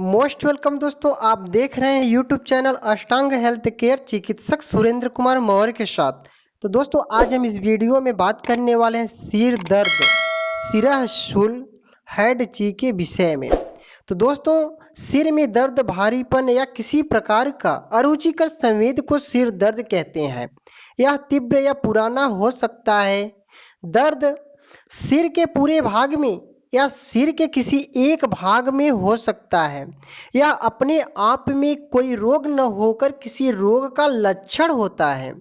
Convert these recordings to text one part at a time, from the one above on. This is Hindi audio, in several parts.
मोस्ट वेलकम दोस्तों, आप देख रहे हैं यूट्यूब चैनल अष्टांग हेल्थ केयर चिकित्सक सुरेंद्र कुमार मौर्य के साथ। तो दोस्तों, आज हम इस वीडियो में बात करने वाले हैं सिर दर्द, सिरह शूल, हेड ची के विषय में। तो दोस्तों, सिर में दर्द, भारीपन या किसी प्रकार का अरुचिकर संवेद को सिर दर्द कहते हैं। यह तीव्र या पुराना हो सकता है। दर्द सिर के पूरे भाग में या सिर के किसी एक भाग में हो सकता है। यह अपने आप में कोई रोग न होकर किसी रोग का लक्षण होता है।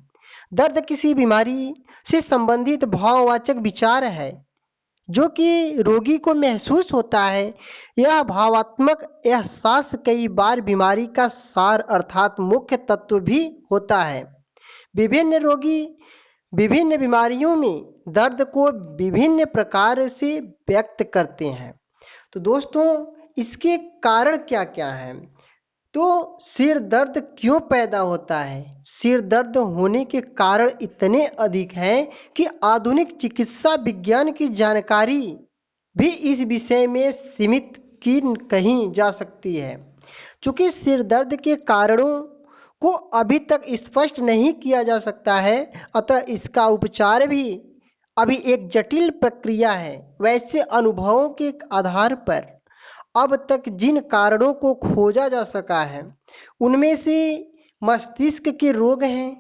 दर्द किसी बीमारी से संबंधित भाववाचक विचार है जो कि रोगी को महसूस होता है। यह भावात्मक एहसास कई बार बीमारी का सार अर्थात मुख्य तत्व भी होता है। विभिन्न रोगी विभिन्न बीमारियों में दर्द को विभिन्न प्रकार से व्यक्त करते हैं। तो दोस्तों, इसके कारण क्या क्या हैं? तो सिर दर्द क्यों पैदा होता है? सिर दर्द होने के कारण इतने अधिक हैं कि आधुनिक चिकित्सा विज्ञान की जानकारी भी इस विषय में सीमित की कहीं जा सकती है। चूंकि सिर दर्द के कारणों को अभी तक स्पष्ट नहीं किया जा सकता है, अतः इसका उपचार भी अभी एक जटिल प्रक्रिया है। वैसे अनुभवों के आधार पर अब तक जिन कारणों को खोजा जा सका है उनमें से मस्तिष्क के रोग हैं,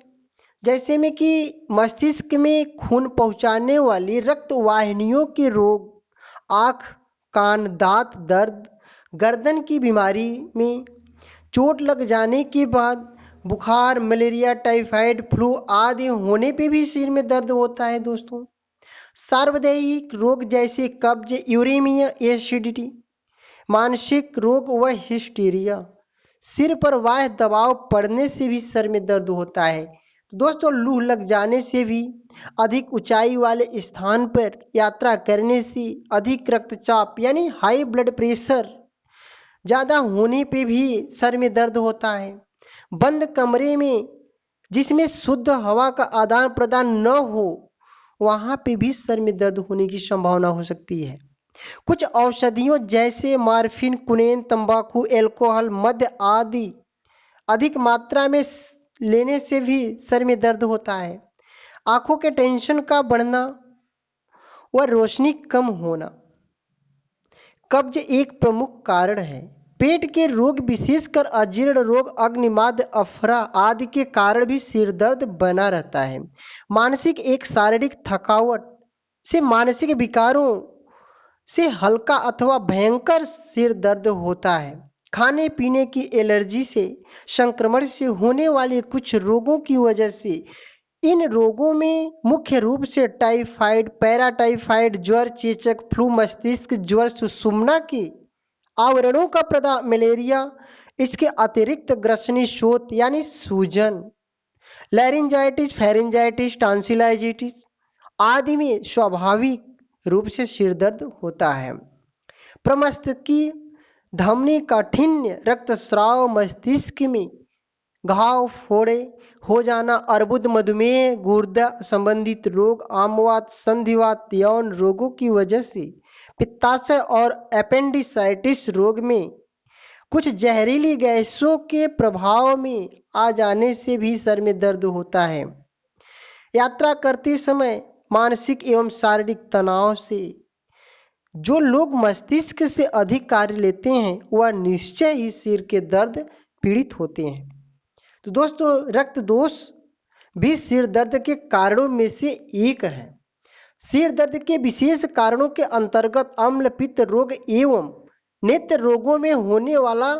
जैसे में कि मस्तिष्क में खून पहुंचाने वाली रक्त वाहिनियों के रोग, आँख, कान, दांत दर्द, गर्दन की बीमारी में चोट लग जाने के बाद बुखार, मलेरिया, टाइफाइड, फ्लू आदि होने पे भी सिर में दर्द होता है। दोस्तों, सार्वदेहिक रोग जैसे कब्ज, यूरेमिया, एसिडिटी, मानसिक रोग व हिस्टीरिया, सिर पर बाह्य दबाव पड़ने से भी सर में दर्द होता है। तो दोस्तों, लू लग जाने से भी, अधिक ऊंचाई वाले स्थान पर यात्रा करने से, अधिक रक्तचाप यानी हाई ब्लड प्रेशर ज़्यादा होने पे भी सर में दर्द होता है। बंद कमरे में जिसमें शुद्ध हवा का आदान प्रदान न हो, वहाँ पे भी सर में दर्द होने की संभावना हो सकती है। कुछ औषधियों जैसे मार्फिन, कुनैन, तंबाकू, अल्कोहल, मद्य आदि अधिक मात्रा में लेने से भी सर में दर्द होता है। आंखों के टेंशन का बढ़ना व रोशनी कम होना कब्ज एक प्रमुख कारण है। पेट के रोग, विशेषकर अजीर्ण रोग, अग्निमाद्य, अफरा आदि के कारण भी सिर दर्द बना रहता है। मानसिक एक शारीरिक थकावट से मानसिक विकारों से हल्का अथवा भयंकर सिर दर्द होता है। खाने पीने की एलर्जी से, संक्रमण से होने वाले कुछ रोगों की वजह से, इन रोगों में मुख्य रूप से टाइफाइड, पैराटाइफाइड ज्वर, चेचक, फ्लू, मस्तिष्क ज्वर, सुषुम्ना के आवरणों का प्रदाह, मलेरिया, इसके अतिरिक्त ग्रसनी शोथ यानी सूजन, लैरिंजाइटिस, फेरिंजाइटिस, टॉन्सिलाइटिस आदि में स्वाभाविक रूप से सिर दर्द होता है। प्रमस्तिष्की धमनी काठिन्य, रक्तस्राव, मस्तिष्क में घाव, फोड़े हो जाना, अर्बुद, मधुमेह, गुर्दा संबंधित रोग, आमवात, संधिवात, यौन रोगों की वजह से, पित्ताशय और एपेंडिसाइटिस रोग में कुछ जहरीली गैसों के प्रभाव में आ जाने से भी सर में दर्द होता है। यात्रा करते समय मानसिक एवं शारीरिक तनाव से जो लोग मस्तिष्क से अधिक कार्य लेते हैं वह निश्चय ही सिर के दर्द पीड़ित होते हैं। तो दोस्तों, रक्त दोष भी सिर दर्द के कारणों में से एक है। सिर दर्द के विशेष कारणों के अंतर्गत अम्ल पित्त रोग एवं नेत्र रोगों में होने वाला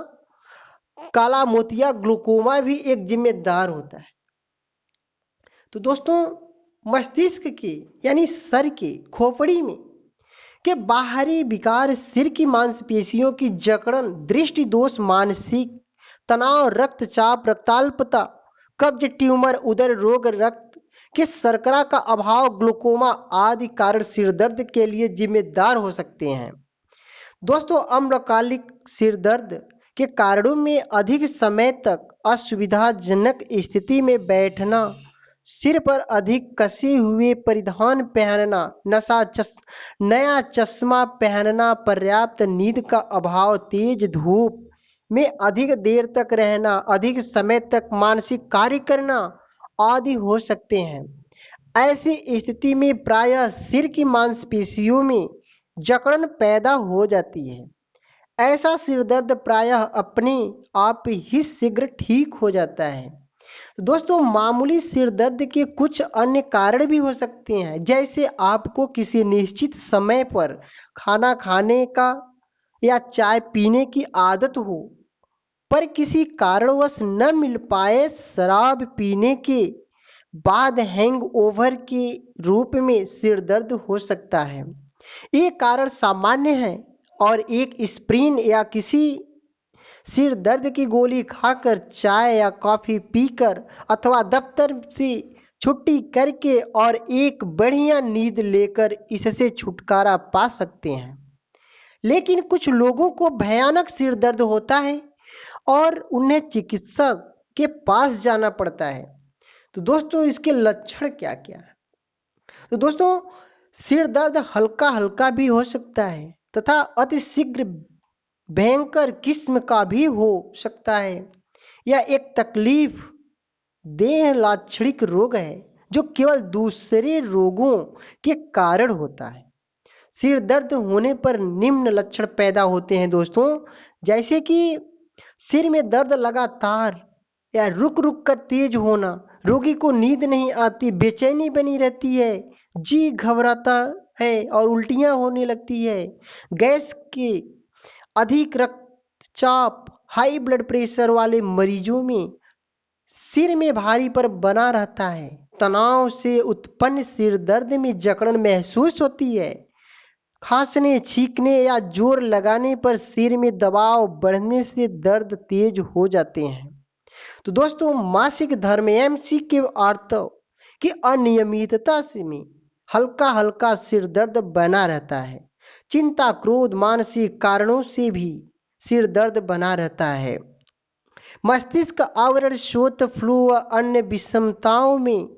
काला मोतिया ग्लूकोमा भी एक जिम्मेदार होता है। तो दोस्तों, मस्तिष्क के यानी सर के खोपड़ी में के बाहरी विकार, सिर की मांसपेशियों की जकड़न, दृष्टि दोष, मानसिक तनाव, रक्तचाप, रक्ताल्पता, कब्ज, ट्यूमर, उदर रोग, रक्त कि शर्करा का अभाव, ग्लूकोमा आदि कारण सिर दर्द के लिए जिम्मेदार हो सकते हैं। दोस्तों, अम्लकालिक सिर दर्द के कारणों में अधिक समय तक असुविधाजनक स्थिति में बैठना, सिर पर अधिक कसे हुए परिधान पहनना, नया चश्मा पहनना, पर्याप्त नींद का अभाव, तेज धूप में अधिक देर तक रहना, अधिक समय तक मानसिक कार्य करना आदि हो सकते हैं। ऐसी स्थिति में प्रायः सिर की मांसपेशियों में जकड़न पैदा हो जाती है। ऐसा सिर दर्द प्रायः अपने आप ही शीघ्र ठीक हो जाता है। तो दोस्तों, मामूली सिर दर्द के कुछ अन्य कारण भी हो सकते हैं, जैसे आपको किसी निश्चित समय पर खाना खाने का या चाय पीने की आदत हो, पर किसी कारणवश न मिल पाए। शराब पीने के बाद हैंगओवर के रूप में सिर दर्द हो सकता है। ये कारण सामान्य है और एक एस्पिरिन या किसी सिर दर्द की गोली खाकर, चाय या कॉफी पीकर अथवा दफ्तर से छुट्टी करके और एक बढ़िया नींद लेकर इससे छुटकारा पा सकते हैं। लेकिन कुछ लोगों को भयानक सिर दर्द होता है और उन्हें चिकित्सक के पास जाना पड़ता है। तो दोस्तों, इसके लक्षण क्या क्या है? तो दोस्तों, सिर दर्द हल्का हल्का भी हो सकता है तथा अतिशीघ्र भयंकर किस्म का भी हो सकता है। यह एक तकलीफ देह लाक्षणिक रोग है जो केवल दूसरे रोगों के कारण होता है। सिर दर्द होने पर निम्न लक्षण पैदा होते हैं दोस्तों, जैसे कि सिर में दर्द लगातार या रुक रुक कर तेज होना, रोगी को नींद नहीं आती, बेचैनी बनी रहती है, जी घबराता है और उल्टियां होने लगती है, गैस के अधिक रक्तचाप, हाई ब्लड प्रेशर वाले मरीजों में सिर में भारीपन बना रहता है, तनाव से उत्पन्न सिर दर्द में जकड़न महसूस होती है, खांसने, छींकने या जोर लगाने पर सिर में दबाव बढ़ने से दर्द तेज हो जाते हैं। तो दोस्तों, मासिक धर्म एमसी के अर्थ की अनियमितता से में हल्का हल्का सिर दर्द बना रहता है। चिंता, क्रोध, मानसिक कारणों से भी सिर दर्द बना रहता है। मस्तिष्क आवरण, शोथ, फ्लू व अन्य विषमताओं में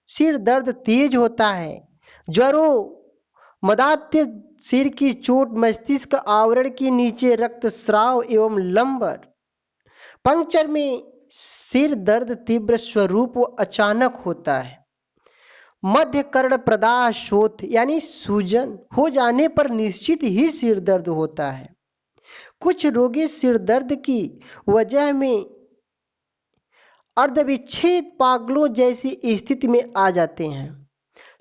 सिर दर्द तेज होता है। ज्वरों, मदात्य, सिर की चोट, मस्तिष्क आवरण के नीचे रक्तस्राव एवं लंबर पंक्चर में सिर दर्द तीव्र स्वरूप व अचानक होता है। मध्य कर्ण प्रदाह शोथ यानी सूजन हो जाने पर निश्चित ही सिर दर्द होता है। कुछ रोगी सिर दर्द की वजह में अर्धविच्छेद पागलों जैसी स्थिति में आ जाते हैं।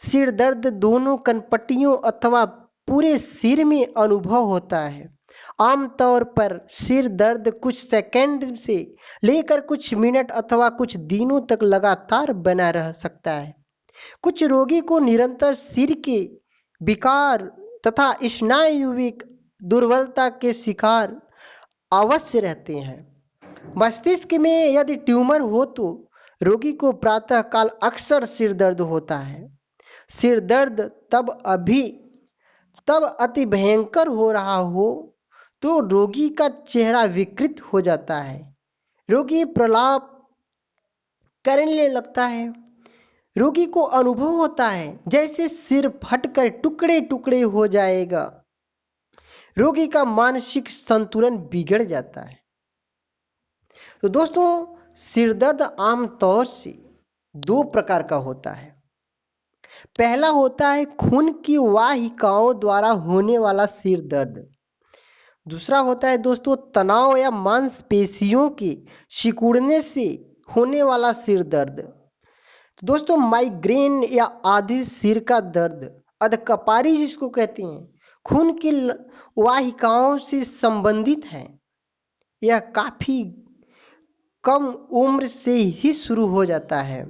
सिर दर्द दोनों कनपट्टियों अथवा पूरे सिर में अनुभव होता है। आमतौर पर सिर दर्द कुछ सेकंड से लेकर कुछ मिनट अथवा कुछ दिनों तक लगातार बना रह सकता है। कुछ रोगी को निरंतर सिर के विकार तथा स्नायुविक दुर्बलता के शिकार अवश्य रहते हैं। मस्तिष्क में यदि ट्यूमर हो तो रोगी को प्रातः काल अक्सर सिर दर्द होता है। सिर दर्द तब अति भयंकर हो रहा हो तो रोगी का चेहरा विकृत हो जाता है, रोगी प्रलाप करने लगता है, रोगी को अनुभव होता है जैसे सिर फटकर टुकड़े टुकड़े हो जाएगा, रोगी का मानसिक संतुलन बिगड़ जाता है। तो दोस्तों, सिर दर्द आमतौर से दो प्रकार का होता है। पहला होता है खून की वाहिकाओं द्वारा होने वाला सिर दर्द। दूसरा होता है दोस्तों तनाव या मांसपेशियों के सिकुड़ने से होने वाला सिर दर्द। तो दोस्तों, माइग्रेन या आधे सिर का दर्द, अधकपारी जिसको कहते हैं, खून की वाहिकाओं से संबंधित है। यह काफी कम उम्र से ही शुरू हो जाता है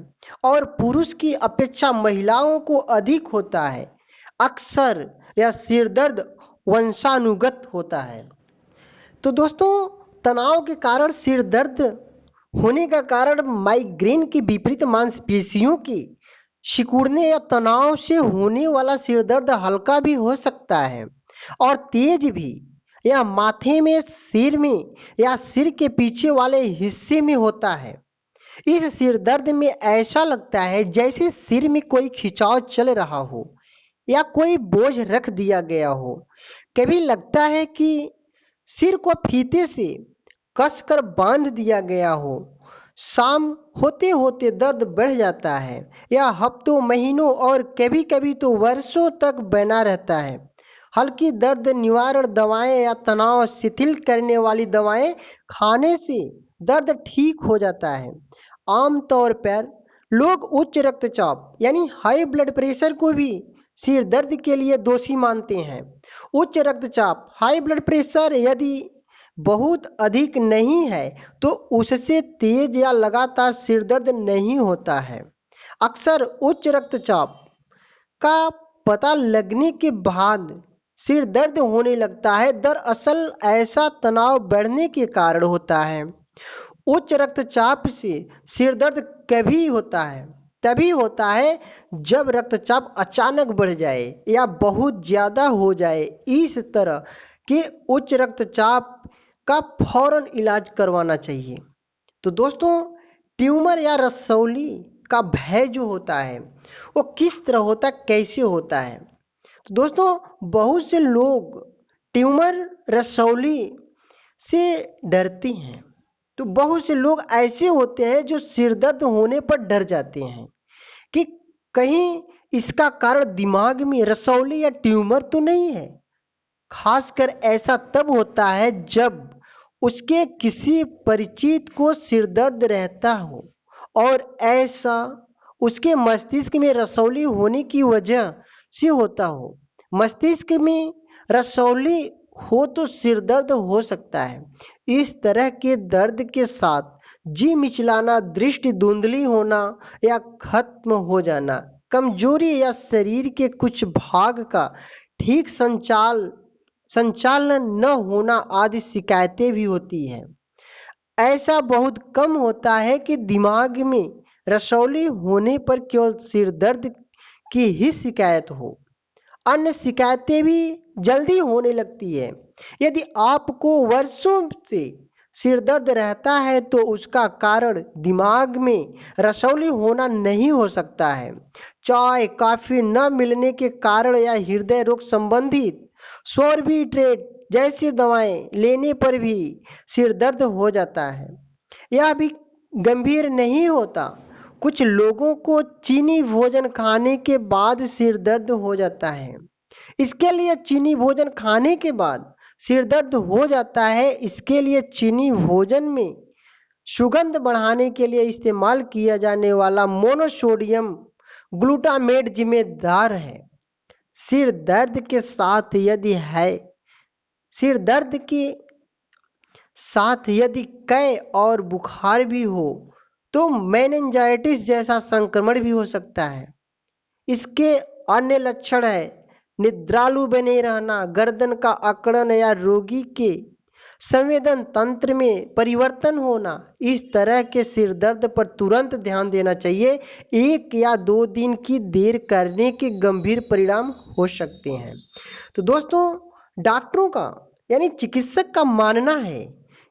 और पुरुष की अपेक्षा महिलाओं को अधिक होता है। अक्सर यह सिर दर्द वंशानुगत होता है। तो दोस्तों, तनाव के कारण सिर दर्द होने का कारण माइग्रेन के विपरीत मांसपेशियों के सिकुड़ने या तनाव से होने वाला सिर दर्द हल्का भी हो सकता है और तेज भी। यह माथे में, सिर में या सिर के पीछे वाले हिस्से में होता है। इस सिर दर्द में ऐसा लगता है जैसे सिर में कोई खिंचाव चल रहा हो या कोई बोझ रख दिया गया हो। कभी लगता है कि सिर को फीते से कसकर बांध दिया गया हो। शाम होते होते दर्द बढ़ जाता है या हफ्तों, महीनों और कभी कभी तो वर्षों तक बना रहता है। हल्की दर्द निवारण दवाएं या तनाव शिथिल करने वाली दवाएं खाने से दर्द ठीक हो जाता है। आमतौर पर लोग उच्च रक्तचाप यानी हाई ब्लड प्रेशर को भी सिर दर्द के लिए दोषी मानते हैं। उच्च रक्तचाप हाई ब्लड प्रेशर यदि बहुत अधिक नहीं है तो उससे तेज या लगातार सिर दर्द नहीं होता है। अक्सर उच्च रक्तचाप का पता लगने के बाद सिर दर्द होने लगता है। दरअसल ऐसा तनाव बढ़ने के कारण होता है। उच्च रक्तचाप से सिर दर्द तभी होता है जब रक्तचाप अचानक बढ़ जाए या बहुत ज़्यादा हो जाए। इस तरह के उच्च रक्तचाप का फौरन इलाज करवाना चाहिए। तो दोस्तों, ट्यूमर या रसौली का भय जो होता है वो किस तरह होता है, कैसे होता है? तो दोस्तों, बहुत से लोग ट्यूमर, रसौली से डरते हैं। तो बहुत से लोग ऐसे होते हैं जो सिर दर्द होने पर डर जाते हैं कि कहीं इसका कारण दिमाग में रसौली या ट्यूमर तो नहीं है। खासकर ऐसा तब होता है जब उसके किसी परिचित को सिर दर्द रहता हो और ऐसा उसके मस्तिष्क में रसौली होने की वजह से होता हो। मस्तिष्क में रसौली हो तो सिर दर्द हो सकता है। इस तरह के दर्द के साथ जी मिचलाना, दृष्टि धुंधली होना या खत्म हो जाना, कमजोरी या शरीर के कुछ भाग का ठीक संचालन न होना आदि शिकायतें भी होती हैं। ऐसा बहुत कम होता है कि दिमाग में रसौली होने पर केवल सिर दर्द की ही शिकायत हो, अन्य शिकायतें भी जल्दी होने लगती है। यदि आपको वर्षों से सिर दर्द रहता है तो उसका कारण दिमाग में रसौली होना नहीं हो सकता है। चाय, कॉफी न मिलने के कारण या हृदय रोग संबंधित सॉर्बिट्रेट जैसी दवाएं लेने पर भी सिर दर्द हो जाता है। यह भी गंभीर नहीं होता। कुछ लोगों को चीनी भोजन खाने के बाद सिर दर्द हो जाता है। इसके लिए चीनी भोजन खाने के बाद सिर दर्द हो जाता है, इसके लिए चीनी भोजन में सुगंध बढ़ाने के लिए इस्तेमाल किया जाने वाला मोनोसोडियम ग्लूटामेट जिम्मेदार है। सिर दर्द के साथ यदि कै और बुखार भी हो तो मेनिंजाइटिस जैसा संक्रमण भी हो सकता है। इसके अन्य लक्षण है निद्रालु बने रहना, गर्दन का अकड़न या रोगी के संवेदन तंत्र में परिवर्तन होना। इस तरह के सिर दर्द पर तुरंत ध्यान देना चाहिए। 1 या 2 दिन की देर करने के गंभीर परिणाम हो सकते हैं। तो दोस्तों, डॉक्टरों का यानी चिकित्सक का मानना है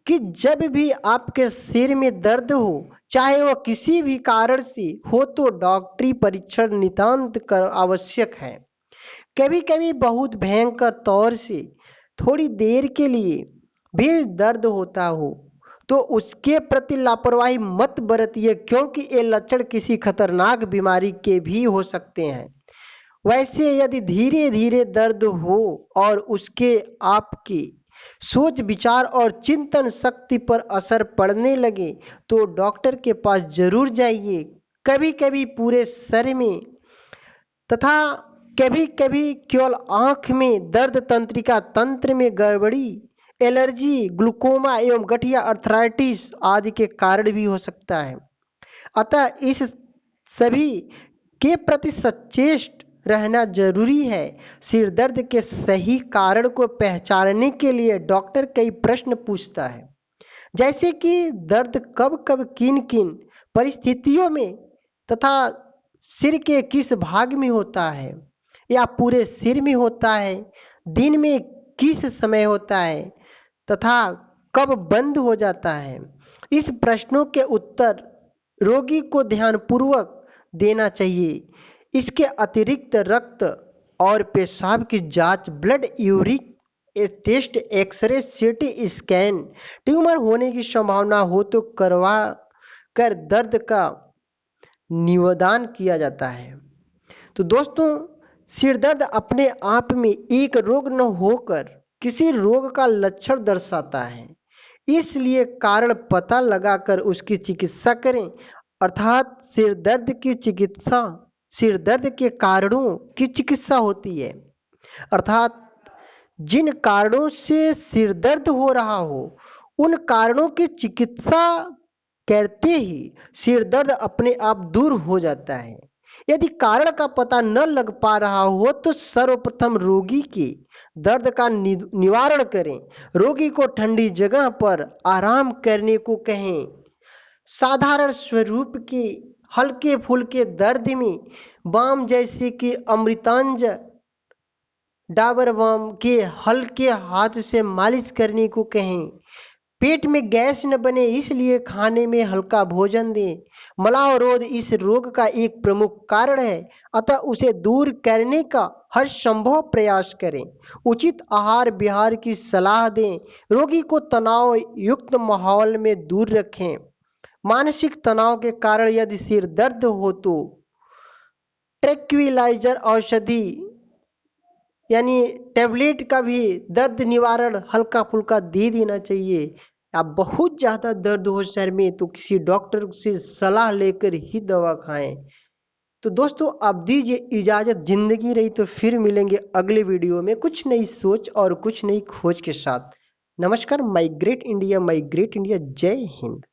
कि जब भी आपके सिर में दर्द हो, चाहे वह किसी भी कारण से हो, तो डॉक्टरी परीक्षण नितांत कर आवश्यक है। कभी कभी बहुत भयंकर तौर से थोड़ी देर के लिए भी दर्द होता हो तो उसके प्रति लापरवाही मत बरतिए, क्योंकि ये लक्षण किसी खतरनाक बीमारी के भी हो सकते हैं। वैसे यदि धीरे धीरे दर्द हो और उसके आपकी सोच, विचार और चिंतन शक्ति पर असर पड़ने लगे तो डॉक्टर के पास जरूर जाइए। कभी कभी पूरे शरीर में तथा कभी कभी केवल आंख में दर्द, तंत्रिका तंत्र में गड़बड़ी, एलर्जी, ग्लूकोमा एवं गठिया अर्थराइटिस आदि के कारण भी हो सकता है। अतः इस सभी के प्रति सचेत रहना जरूरी है। सिर दर्द के सही कारण को पहचानने के लिए डॉक्टर कई प्रश्न पूछता है, जैसे कि दर्द कब कब, किन किन परिस्थितियों में तथा सिर के किस भाग में होता है या पूरे सिर में होता है, दिन में किस समय होता है तथा कब बंद हो जाता है। इस प्रश्नों के उत्तर रोगी को ध्यानपूर्वक देना चाहिए। इसके अतिरिक्त रक्त और पेशाब की जांच, blood uric test, x-ray, CT scan. Tumour होने की संभावना हो तो करवा कर दर्द का निदान किया जाता है। तो दोस्तों, सिर दर्द अपने आप में एक रोग न होकर किसी रोग का लक्षण दर्शाता है, इसलिए कारण पता लगाकर उसकी चिकित्सा करें। अर्थात सिर दर्द के कारणों की चिकित्सा होती है। अर्थात जिन कारणों से सिर दर्द हो रहा हो उन कारणों की चिकित्सा करते ही सिर दर्द अपने आप दूर हो जाता है। यदि कारण का पता न लग पा रहा हो तो सर्वप्रथम रोगी के दर्द का निवारण करें। रोगी को ठंडी जगह पर आराम करने को कहें। साधारण स्वरूप के हल्के फुल्के दर्द में बाम जैसे कि अमृतांज, डाबर बाम के हल्के हाथ से मालिश करने को कहें। पेट में गैस न बने इसलिए खाने में हल्का भोजन दें। मलावरोध इस रोग का एक प्रमुख कारण है, अतः उसे दूर करने का हर संभव प्रयास करें। उचित आहार विहार की सलाह दें। रोगी को तनाव युक्त माहौल में दूर रखें। मानसिक तनाव के कारण यदि सिर दर्द हो तो ट्रैंक्विलाइजर औषधि यानी टैबलेट का भी दर्द निवारण हल्का फुल्का दे देना चाहिए। आप बहुत ज़्यादा दर्द हो सर में तो किसी डॉक्टर से सलाह लेकर ही दवा खाएं। तो दोस्तों, आप दीजिए इजाज़त। जिंदगी रही तो फिर मिलेंगे अगले वीडियो में कुछ नई सोच और कुछ नई खोज के साथ। नमस्कार। My great India, my great India. जय हिंद।